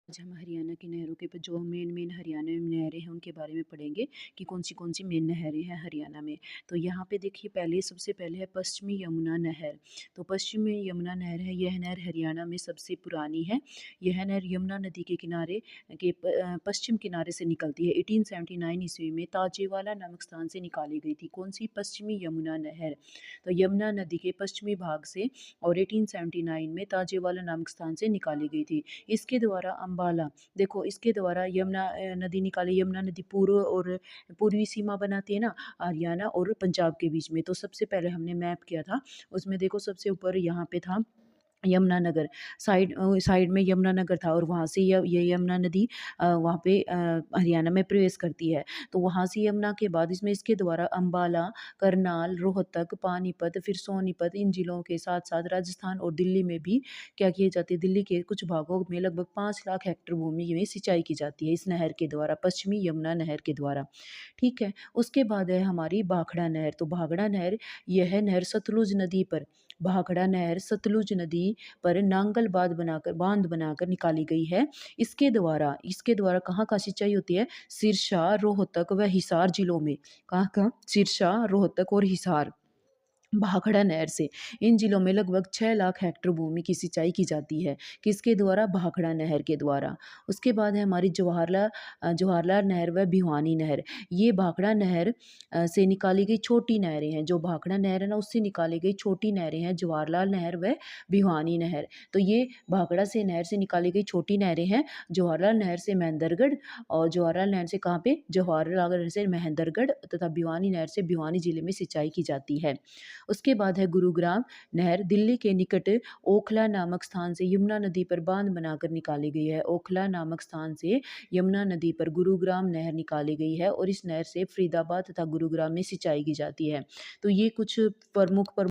आज हम हरियाणा की नहरों के जो मेन हरियाणा में नहरें हैं उनके बारे में पढ़ेंगे कि कौन सी मेन नहरें हैं हरियाणा में। तो यहाँ पे देखिए सबसे पहले है पश्चिमी यमुना नहर। तो पश्चिमी यमुना नहर है, यह नहर हरियाणा में सबसे पुरानी है। यह नहर यमुना नदी के किनारे पश्चिम किनारे से निकलती है। 1879 ईस्वी में ताजेवाला नामक स्थान से निकाली गई थी। कौन सी? पश्चिमी यमुना नहर। तो यमुना नदी के पश्चिमी भाग से और 1879 में ताजेवाला नामक स्थान से निकाली गई थी। इसके द्वारा अम्बाला, देखो इसके द्वारा यमुना नदी निकाली। यमुना नदी पूर्व और पूर्वी सीमा बनाती है ना हरियाणा और पंजाब के बीच में। तो सबसे पहले हमने मैप किया था, उसमें देखो सबसे ऊपर यहाँ पे था यमुनानगर। साइड में यमुनानगर था और वहाँ से ये यमुना नदी वहाँ पे हरियाणा में प्रवेश करती है। तो वहाँ से यमुना के बाद इसके द्वारा अम्बाला, करनाल, रोहतक, पानीपत, फिर सोनीपत, इन जिलों के साथ साथ राजस्थान और दिल्ली में भी क्या किए जाते हैं, दिल्ली के कुछ भागों में लगभग 5 लाख हेक्टेयर भूमि में सिंचाई की जाती है इस नहर के द्वारा, पश्चिमी यमुना नहर के द्वारा। ठीक है। उसके बाद है हमारी भाखड़ा नहर। तो भाखड़ा नहर, यह नहर सतलुज नदी पर, भाखड़ा नहर सतलुज नदी पर नांगल बांध बनाकर निकाली गई है। इसके द्वारा कहाँ कहाँ सिंचाई होती है? सिरसा, रोहतक व हिसार जिलों में। कहाँ कहाँ? सिरसा, रोहतक और हिसार, भाखड़ा नहर से इन जिलों में लगभग 6 लाख हेक्टेयर भूमि की सिंचाई की जाती है। किसके द्वारा? भाखड़ा नहर के द्वारा। उसके बाद है हमारी जवाहरलाल नहर व भिवानी नहर। ये भाखड़ा नहर से निकाली गई छोटी नहरें हैं। जो भाखड़ा नहर है ना, उससे निकाली गई छोटी नहरें हैं जवाहरलाल नहर व भिवानी नहर। तो ये भाखड़ा से नहर से निकाली गई छोटी नहरें हैं। जवाहरलाल नहर से महेंद्रगढ़, और जवाहरलाल नहर से कहाँ पे? जवाहरलाल नहर से महेंद्रगढ़ तथा भिवानी नहर से भिवानी जिले में सिंचाई की जाती है। उसके बाद है गुरुग्राम नहर। दिल्ली के निकट ओखला नामक स्थान से यमुना नदी पर बांध बनाकर निकाली गई है। ओखला नामक स्थान से यमुना नदी पर गुरुग्राम नहर निकाली गई है और इस नहर से फरीदाबाद तथा गुरुग्राम में सिंचाई की जाती है। तो ये कुछ प्रमुख